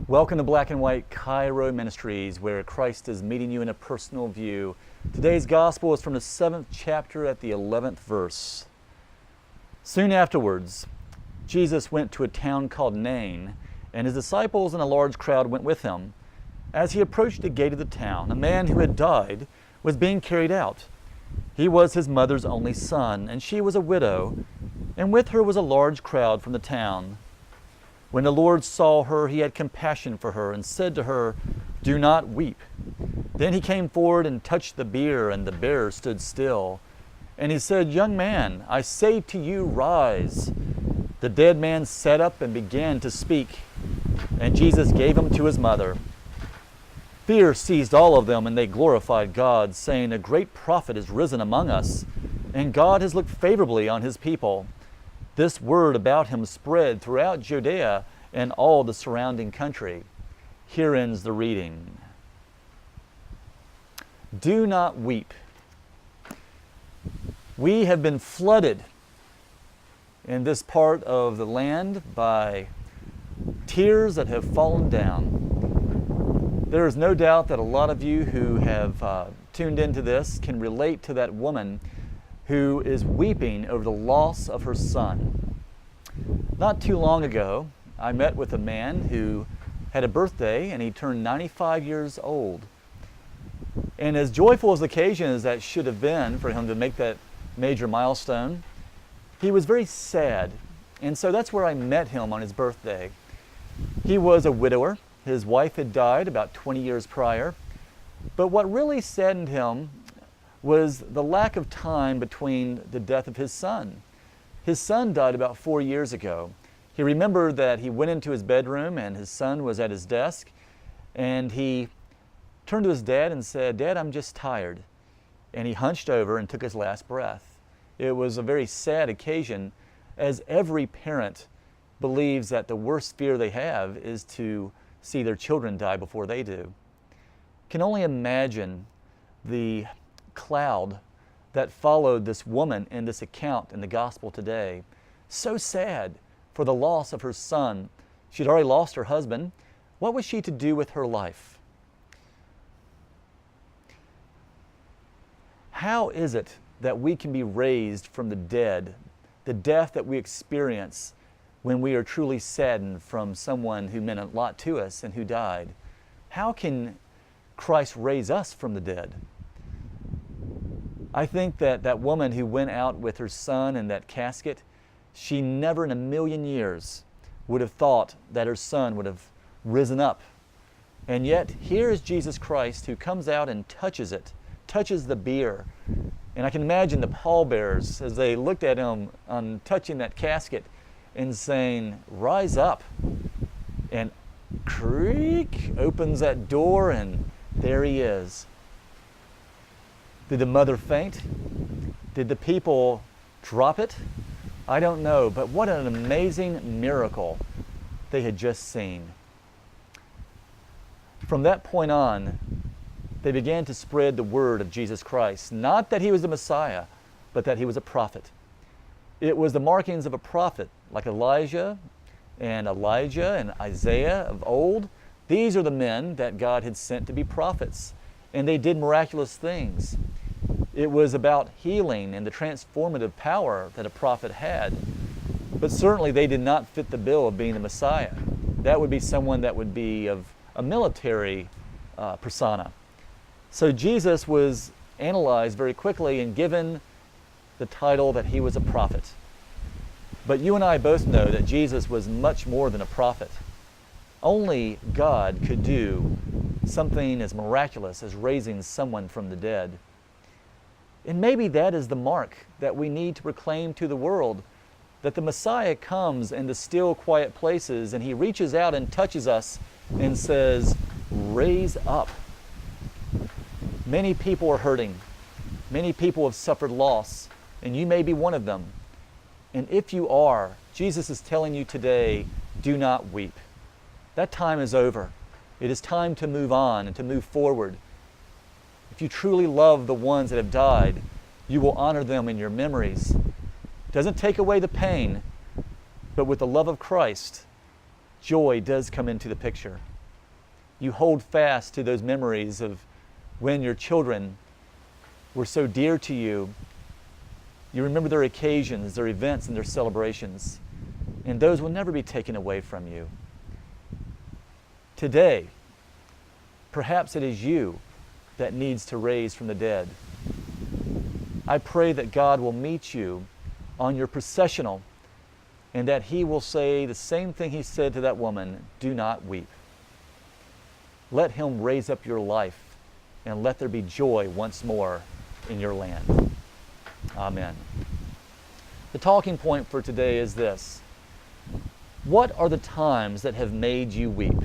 Welcome to Black and White Cairo Ministries, where Christ is meeting you in a personal view. Today's gospel is from the 7th chapter at the 11th verse. Soon afterwards, Jesus went to a town called Nain, and his disciples and a large crowd went with him. As he approached the gate of the town, a man who had died was being carried out. He was his mother's only son, and she was a widow, and with her was a large crowd from the town. When the Lord saw her, he had compassion for her and said to her, "Do not weep." Then he came forward and touched the bier, and the bearer stood still. And he said, "Young man, I say to you, rise." The dead man sat up and began to speak, and Jesus gave him to his mother. Fear seized all of them, and they glorified God, saying, "A great prophet is risen among us, and God has looked favorably on his people." This word about him spread throughout Judea and all the surrounding country. Here ends the reading. Do not weep. We have been flooded in this part of the land by tears that have fallen down. There is no doubt that a lot of you who have tuned into this can relate to that woman who is weeping over the loss of her son. Not too long ago, I met with a man who had a birthday and he turned 95 years old. And as joyful as the occasion as that should have been for him to make that major milestone, he was very sad. And so that's where I met him on his birthday. He was a widower. His wife had died about 20 years prior. But what really saddened him was the lack of time between the death of his son. His son died about 4 years ago. He remembered that he went into his bedroom and his son was at his desk, and he turned to his dad and said, "Dad, I'm just tired." And he hunched over and took his last breath. It was a very sad occasion, as every parent believes that the worst fear they have is to see their children die before they do. Can only imagine the cloud that followed this woman in this account in the gospel today. So sad for the loss of her son. She'd already lost her husband. What was she to do with her life? How is it that we can be raised from the dead, the death that we experience when we are truly saddened from someone who meant a lot to us and who died? How can Christ raise us from the dead? I think that that woman who went out with her son in that casket, she never in a million years would have thought that her son would have risen up. And yet, here is Jesus Christ who comes out and touches it, touches the bier. And I can imagine the pallbearers as they looked at him on touching that casket and saying, "Rise up." And creak, opens that door, and there he is. Did the mother faint? Did the people drop it? I don't know, but what an amazing miracle they had just seen. From that point on, they began to spread the word of Jesus Christ. Not that he was the Messiah, but that he was a prophet. It was the markings of a prophet, like Elijah and Elijah and Isaiah of old. These are the men that God had sent to be prophets, and they did miraculous things. It was about healing and the transformative power that a prophet had. But certainly they did not fit the bill of being the Messiah. That would be someone that would be of a military persona. So Jesus was analyzed very quickly and given the title that he was a prophet. But you and I both know that Jesus was much more than a prophet. Only God could do something as miraculous as raising someone from the dead. And maybe that is the mark that we need to proclaim to the world, that the Messiah comes in the still, quiet places and he reaches out and touches us and says, "Raise up." Many people are hurting. Many people have suffered loss, and you may be one of them. And if you are, Jesus is telling you today, do not weep. That time is over. It is time to move on and to move forward. If you truly love the ones that have died, you will honor them in your memories. It doesn't take away the pain, but with the love of Christ, joy does come into the picture. You hold fast to those memories of when your children were so dear to you. You remember their occasions, their events, and their celebrations, and those will never be taken away from you. Today, perhaps it is you that needs to raise from the dead. I pray that God will meet you on your processional and that He will say the same thing He said to that woman, do not weep. Let Him raise up your life and let there be joy once more in your land. Amen. The talking point for today is this. What are the times that have made you weep?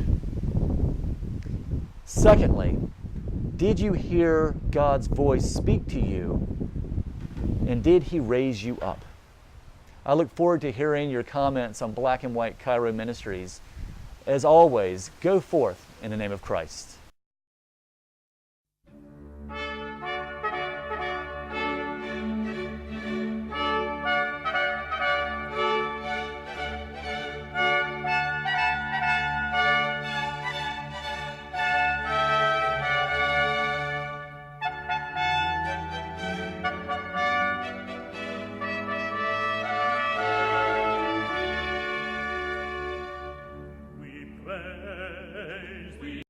Secondly, did you hear God's voice speak to you? And did He raise you up? I look forward to hearing your comments on Black and White Cairo Ministries. As always, go forth in the name of Christ.